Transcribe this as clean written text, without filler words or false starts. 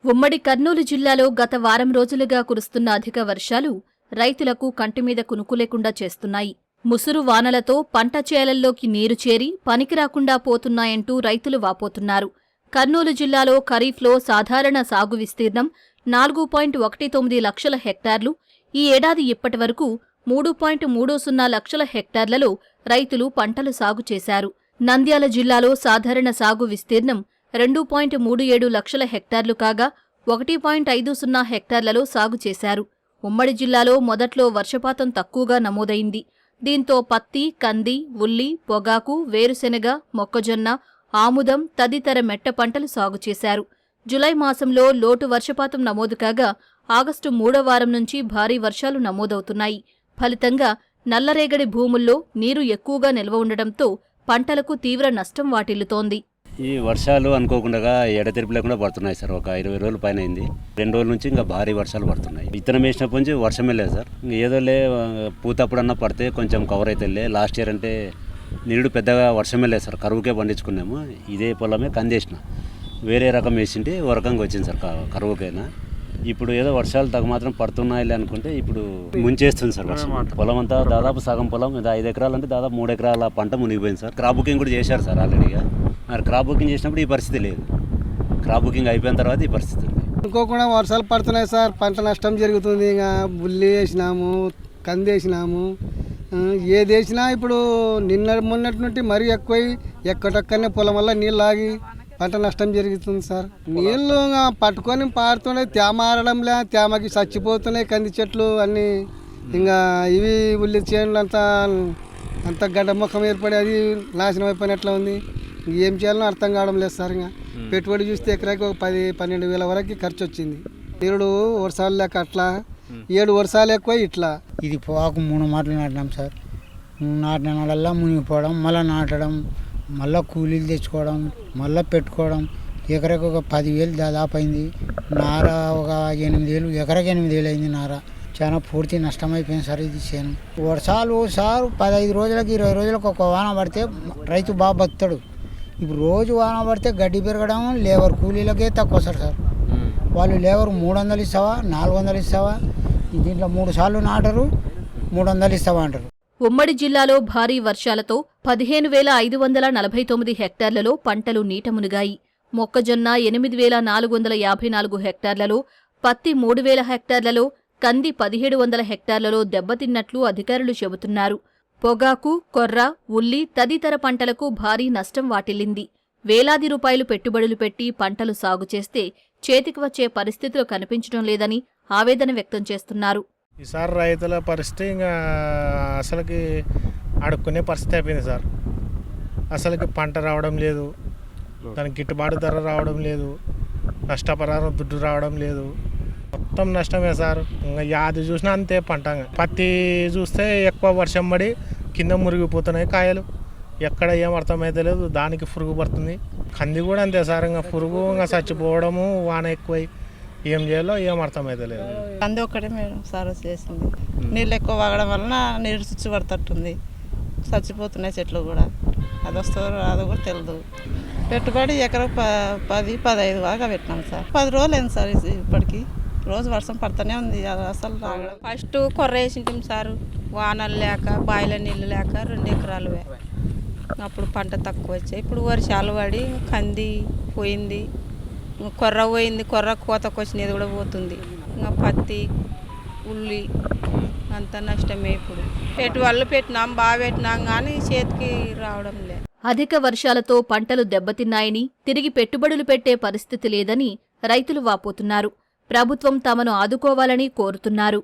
ఉమ్మడి కర్నూలు జిల్లాలో గత వారం రోజులుగా కురుస్తున్న అధిక వర్షాలు రైతులకు కంటిమీద కునుకులేకుండా చేస్తున్నాయి. ముసురు వానలతో పంట చేలల్లోకి నీరు చేరి పనికిరాకుండా పోతున్నాయంటూ రైతులు వాపోతున్నారు. కర్నూలు జిల్లాలో ఖరీఫ్లో సాధారణ సాగు విస్తీర్ణం 4.19 లక్షల హెక్టార్లు. ఈ ఏడాది ఇప్పటివరకు 3.30 లక్షల హెక్టార్లలో రైతులు పంటలు సాగు చేశారు. నంద్యాల జిల్లాలో సాధారణ సాగు విస్తీర్ణం 2.37 లక్షల హెక్టార్లు కాగా 1.50 హెక్టార్లలో సాగు చేశారు. ఉమ్మడి జిల్లాలో మొదట్లో వర్షపాతం తక్కువగా నమోదైంది. దీంతో పత్తి, కంది, ఉల్లి, పొగాకు, వేరుశెనగ, మొక్కజొన్న, ఆముదం తదితర మెట్ట పంటలు సాగు చేశారు. జులై మాసంలో లోటు వర్షపాతం నమోదు కాగా ఆగస్టు 3వ వారం నుంచి భారీ వర్షాలు నమోదవుతున్నాయి. ఫలితంగా నల్లరేగడి భూముల్లో నీరు ఎక్కువగా నిల్వ ఉండటంతో పంటలకు తీవ్ర నష్టం వాటిల్లుతోంది. ఈ వర్షాలు అనుకోకుండా ఎడతెరిపి లేకుండా పడుతున్నాయి సార్. ఒక 20 రోజుల పైన అయింది. 2 రోజుల నుంచి ఇంకా భారీ వర్షాలు పడుతున్నాయి. విత్తనం వేసినప్పటి నుంచి వర్షమే లేదు సార్. ఏదోలే పూతప్పుడన్నా పడితే కొంచెం కవర్ అవుతుందిలే. లాస్ట్ ఇయర్ అంటే నిరుడు పెద్దగా వర్షమే లేదు సార్. కరువుకే పండించుకున్నాము. ఇదే పొలమే కందేసిన, వేరే రకం వేసింటే ఓ రకంగా వచ్చింది సార్ కరువుకైనా. ఇప్పుడు ఏదో వర్షాలు తగ్గ మాత్రం పడుతున్నాయిలే అనుకుంటే ఇప్పుడు ముంచేస్తుంది సార్ వర్షం. పొలం అంతా దాదాపు సగం పొలం 5 ఎకరాలు అంటే దాదాపు 3 ఎకరాల పంట మునిగిపోయింది సార్. క్రాప్ బుకింగ్ కూడా చేశారు సార్ ఆల్రెడీగా. మరి క్రాప్ బుకింగ్ చేసినప్పుడు ఈ పరిస్థితి లేదు. క్రాప్ బుకింగ్ అయిపోయిన తర్వాత ఈ పరిస్థితి ఉంది. అనుకోకుండా వర్షాలు పడుతున్నాయి సార్. పంట నష్టం జరుగుతుంది. ఇంకా బుల్లి వేసినాము, కంది వేసినాము, ఏది వేసినా ఇప్పుడు మొన్నటి నుండి మరీ ఎక్కువై ఎక్కడొక్కనే పొలం వల్ల నీళ్ళు ఆగి పంట నష్టం జరుగుతుంది సార్. నీళ్ళు పట్టుకొని పారుతున్నాయి, తేమ ఆరడంలే, తేమకి చచ్చిపోతున్నాయి కంది చెట్లు అన్నీ. ఇంకా ఇవి ఉల్లి చేనులు అంత గడ్డ ముఖం ఏర్పడి అది నాశనం అయిపోయినట్లా ఉంది. ఏం చేయాలో అర్థం కావడం లేదు సార్. ఇంకా పెట్టుబడి చూస్తే ఎకరాకి ఒక 10-12 వేల వరకు ఖర్చు వచ్చింది. నీరుడు వర్షాలు లేక అట్లా 7 వర్షాలు ఎక్కువ ఇట్లా. ఇది పొగాకు 3 మాటలు నాటినాం సార్. నాటిన వాళ్ళల్లా మునిగిపోవడం, మళ్ళీ నాటడం, మళ్ళీ కూలీలు తెచ్చుకోవడం, మళ్ళీ పెట్టుకోవడం. ఎకరకు ఒక 10,000 దాదాపు అయింది. నార ఒక 8,000, ఎకరకు 8,000 అయింది నార. చాలా పూర్తి నష్టమైపోయింది సార్ ఇది చేను. వర్షాలు సార్ 15 రోజులకి 20 రోజులకు ఒక వాన పడితే రైతు బాగా బతుకుతాడు. ఇప్పుడు రోజు వాన పడితే గడ్డి పెరగడం, లేబర్ కూలీలకే తక్కువ సార్. వాళ్ళు లేబర్ 300 ఇస్తావా, 400 ఇస్తావా, దీంట్లో 3 సార్లు నాటరు, 300 ఇస్తావా అంటారు. ఉమ్మడి జిల్లాలో భారీ వర్షాలతో 15,549 హెక్టార్లలో పంటలు నీట మునిగాయి. మొక్కజొన్న 8,454 హెక్టార్లలో, పత్తి 3,000 హెక్టార్లలో, కంది 1,700 హెక్టార్లలో దెబ్బతిన్నట్లు అధికారులు చెబుతున్నారు. పొగాకు, కొర్ర, ఉల్లి తదితర పంటలకు భారీ నష్టం వాటిల్లింది. వేలాది రూపాయలు పెట్టుబడులు పెట్టి పంటలు సాగు చేస్తే చేతికి వచ్చే పరిస్థితులు కనిపించడం లేదని ఆవేదన వ్యక్తం చేస్తున్నారు. ఈసారి రైతుల పరిస్థితి ఇంకా అసలుకి అడుక్కునే పరిస్థితి అయిపోయింది సార్. అసలుకి పంట రావడం లేదు, దానికి గిట్టుబాటు ధర రావడం లేదు, నష్టపరిహారం దుడ్డు రావడం లేదు. మొత్తం నష్టమే సార్. ఇంకా యాది చూసినా అంతే పంట. పత్తి చూస్తే ఎక్కువ వర్షం పడి కింద మురిగిపోతున్నాయి కాయలు. ఎక్కడ ఏం అర్థమైతే లేదు, దానికి పురుగు పడుతుంది. కంది కూడా అంతే సార్. ఇంకా పురుగు ఇంకా చచ్చిపోవడము, వాన ఎక్కువై ఏం చేయాలో ఏం అర్థమైతే లేదు. కంది ఒక్కటే మేడం సార్ చేసింది. నీళ్ళు ఎక్కువ వాగడం వలన నీరు చుచ్చు పడుతుంటుంది, చచ్చిపోతున్నాయి చెట్లు కూడా. అది వస్తుందో రాదో కూడా తెలియదు. పెట్టుబడి ఎకరా 10-15 దాకా పెట్టినాం సార్. 10 రోజులు అయింది సార్ ఇప్పటికి. రోజు వర్షం పడుతూనే ఉంది. అసలు రావడం ఫస్ట్ కొర్ర వేసింటాం సార్. వానలు లేక, బాయిల నీళ్ళు లేక 2 ఎకరాలు అప్పుడు పంట తక్కువ వచ్చాయి. ఇప్పుడు వర్షాలు పడి కంది పోయింది, కొర్ర పోయింది. కొర్ర కోతకు వచ్చినది కూడా పోతుంది. ఇంకా పత్తి, ఉల్లి అంతా నష్టమే. ఇప్పుడు పెట్టుబడులు పెట్టినాం, బాగా పెట్టినాం కానీ చేతికి రావడం లేదు. అధిక వర్షాలతో పంటలు దెబ్బతిన్నాయని, తిరిగి పెట్టుబడులు పెట్టే పరిస్థితి లేదని రైతులు వాపోతున్నారు. ప్రభుత్వం తమను ఆదుకోవాలని కోరుతున్నారు.